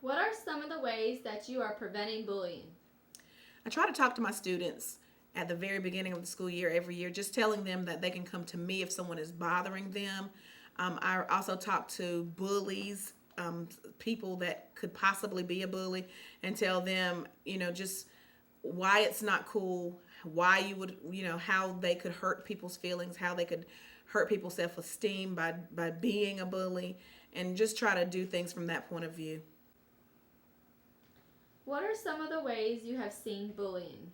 What are some of the ways that you are preventing bullying? I try to talk to my students at the very beginning of the school year every year, just telling them that they can come to me if someone is bothering them. I also talk to bullies, people that could possibly be a bully, and tell them, just why it's not cool, why you would, how they could hurt people's feelings, how they could hurt people's self esteem by being a bully, and just try to do things from that point of view. What are some of the ways you have seen bullying?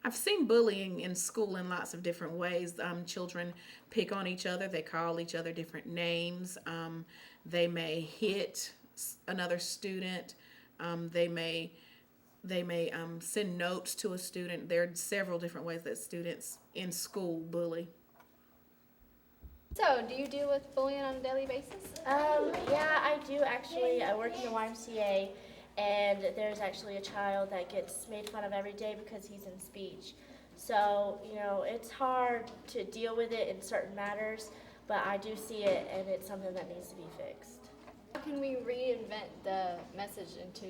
I've seen bullying in school in lots of different ways. Children pick on each other. They call each other different names. They may hit another student. They may send notes to a student. There are several different ways that students in school bully. So, do you deal with bullying on a daily basis? Yeah, I do actually. I work in the YMCA, and there's actually a child that gets made fun of every day because he's in speech. So, it's hard to deal with it in certain matters, but I do see it, and it's something that needs to be fixed. How can we reinvent the message into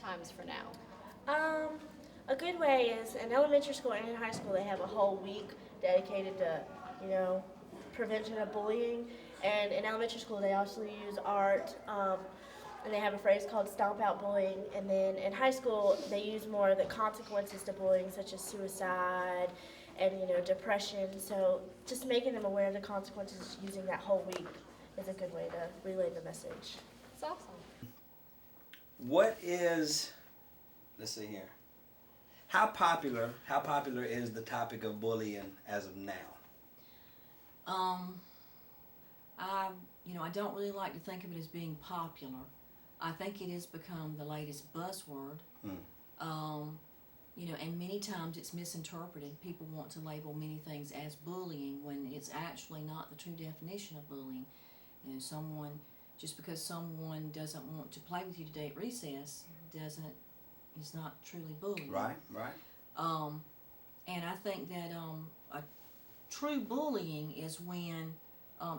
times for now? A good way is in elementary school and in high school, they have a whole week dedicated to, you know, prevention of bullying. And in elementary school, they also use art, and they have a phrase called stomp out bullying. And then in high school, they use more of the consequences to bullying, such as suicide and, depression. So just making them aware of the consequences using that whole week is a good way to relay the message. It's awesome. What is, let's see here. How popular is the topic of bullying as of now? I don't really like to think of it as being popular. I think it has become the latest buzzword. And many times it's misinterpreted. People want to label many things as bullying when it's actually not the true definition of bullying. Just because someone doesn't want to play with you today at recess is not truly bullying. Right. And I think that a true bullying is when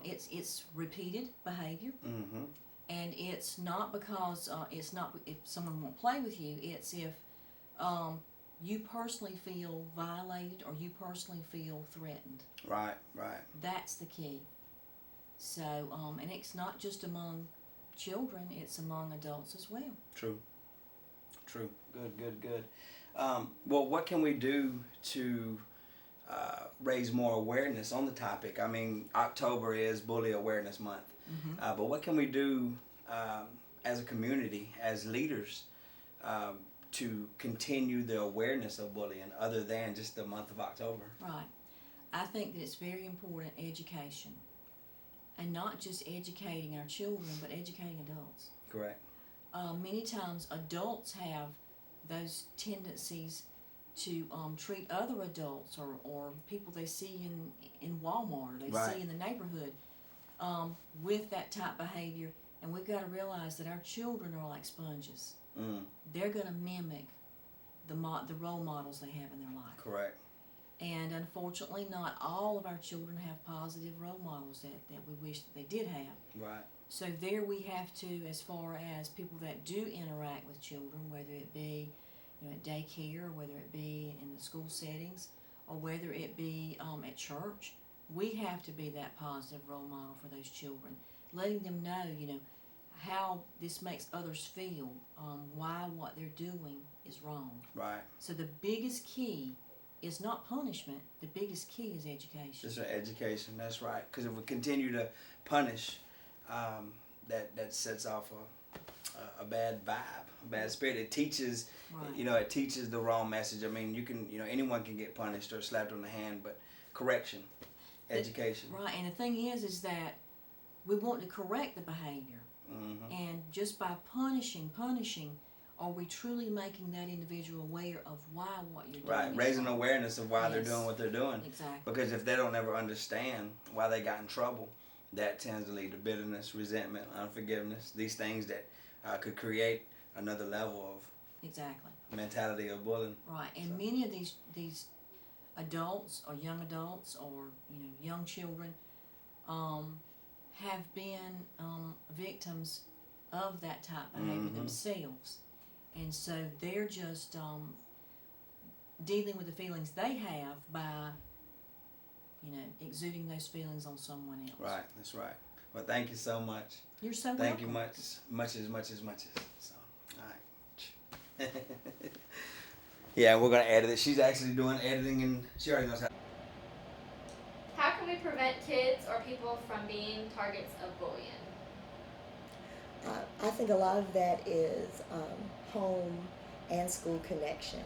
it's repeated behavior, Mm-hmm. and it's not because it's not if someone won't play with you. It's if you personally feel violated or you personally feel threatened. Right. That's the key. So, and it's not just among children; it's among adults as well. True. Good. Well, what can we do to raise more awareness on the topic? I mean, October is Bully Awareness Month. Mm-hmm. But what can we do as a community, as leaders, to continue the awareness of bullying other than just the month of October? Right. I think that it's very important education. And not just educating our children, but educating adults. Correct. Many times adults have those tendencies to treat other adults or people they see in Walmart or they Right. see in the neighborhood with that type behavior. And we've got to realize that our children are like sponges. They're going to mimic the role models they have in their life. Correct. And unfortunately, not all of our children have positive role models that we wish that they did have. Right. So there we have to, as far as people that do interact with children, whether it be at daycare, whether it be in the school settings, or whether it be at church, we have to be that positive role model for those children, letting them know, how this makes others feel, why what they're doing is wrong. Right. So the biggest key is not punishment. The biggest key is education. Just education. That's right. Because if we continue to punish, that sets off a bad vibe, a bad spirit. It teaches, Right. it teaches the wrong message. I mean, you can, anyone can get punished or slapped on the hand, but correction, education. Right, and the thing is that we want to correct the behavior. Mm-hmm. And just by punishing, are we truly making that individual aware of why what you're doing Right, is raising wrong? awareness of why they're Yes. doing what they're doing. Exactly. Because if they don't ever understand why they got in trouble, that tends to lead to bitterness, resentment, unforgiveness. These things that could create another level Exactly. of mentality of bullying. Right, and So- many of these adults or young adults or young children have been victims of that type of behavior themselves. And so they're just dealing with the feelings they have by, exuding those feelings on someone else. Right, that's right. Well, thank you so much. You're so Thank you welcome. much. So, all right. Yeah, we're gonna edit it. She's actually doing editing, and she already knows how. How can we prevent kids or people from being targets of bullying? I think a lot of that is home and school connection.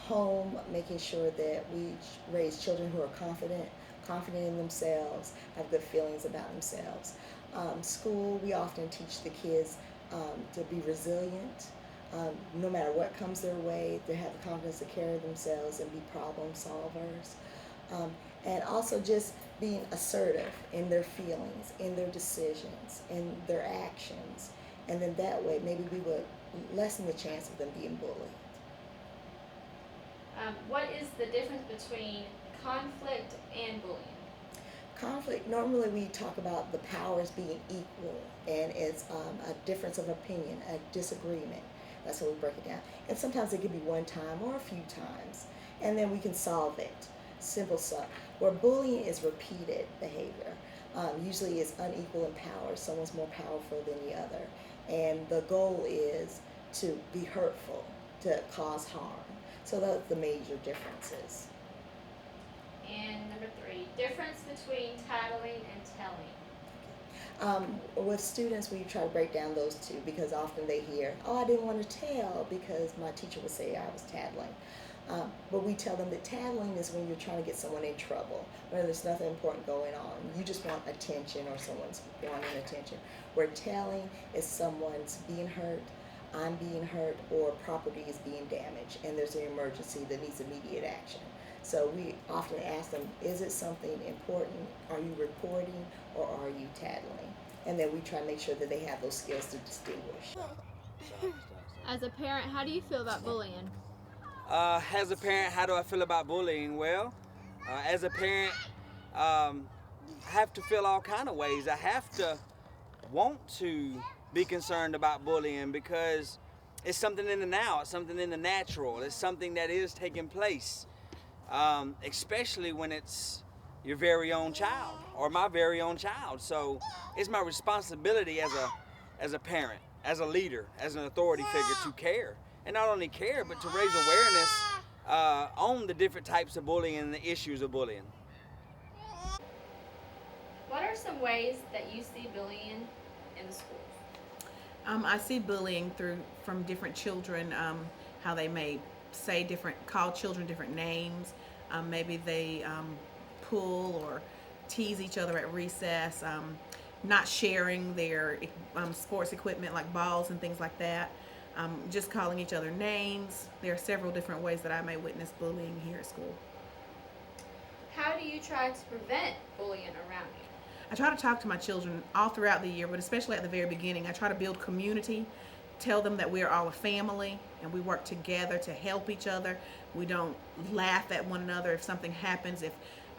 Home, making sure that we raise children who are confident in themselves, have good feelings about themselves. School, we often teach the kids to be resilient. No matter what comes their way, they have the confidence to carry themselves and be problem solvers. And also just being assertive in their feelings, in their decisions, in their actions. And then that way, maybe we would lessen the chance of them being bullied. What is the difference between conflict and bullying? Conflict, normally we talk about the powers being equal, and it's a difference of opinion, a disagreement. That's how we break it down. And sometimes it can be one time or a few times, and then we can solve it. Simple stuff. Where bullying is repeated behavior. Usually it's unequal in power. Someone's more powerful than the other. And the goal is to be hurtful, to cause harm. So those are the major differences. And number 3, difference between tattling and telling. With students, we try to break down those two because often they hear, oh, I didn't want to tell because my teacher would say I was tattling. But we tell them that tattling is when you're trying to get someone in trouble, when there's nothing important going on. You just want attention or someone's wanting attention. Where telling is someone's being hurt, I'm being hurt, or property is being damaged, and there's an emergency that needs immediate action. So we often ask them, is it something important? Are you reporting or are you tattling? And then we try to make sure that they have those skills to distinguish. As a parent, how do you feel about bullying? As a parent, how do I feel about bullying? Well, as a parent, I have to feel all kind of ways. I have to want to be concerned about bullying because it's something in the now, it's something in the natural, it's something that is taking place, especially when it's your very own child or my very own child. So it's my responsibility as a parent, as a leader, as an authority figure to care. And not only care, but to raise awareness on the different types of bullying and the issues of bullying. What are some ways that you see bullying in the schools? I see bullying from different children, how they may call children different names. Maybe they pull or tease each other at recess, not sharing their sports equipment like balls and things like that. Just calling each other names. There are several different ways that I may witness bullying here at school. How do you try to prevent bullying around you? I try to talk to my children all throughout the year, but especially at the very beginning. I try to build community, tell them that we are all a family and we work together to help each other. We don't laugh at one another if something happens.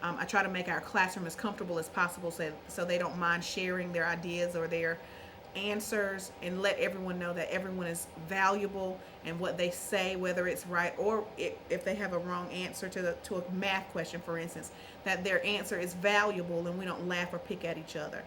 I try to make our classroom as comfortable as possible so they don't mind sharing their ideas or their answers, and let everyone know that everyone is valuable and what they say, whether it's right or if they have a wrong answer to a math question, for instance, that their answer is valuable and we don't laugh or pick at each other.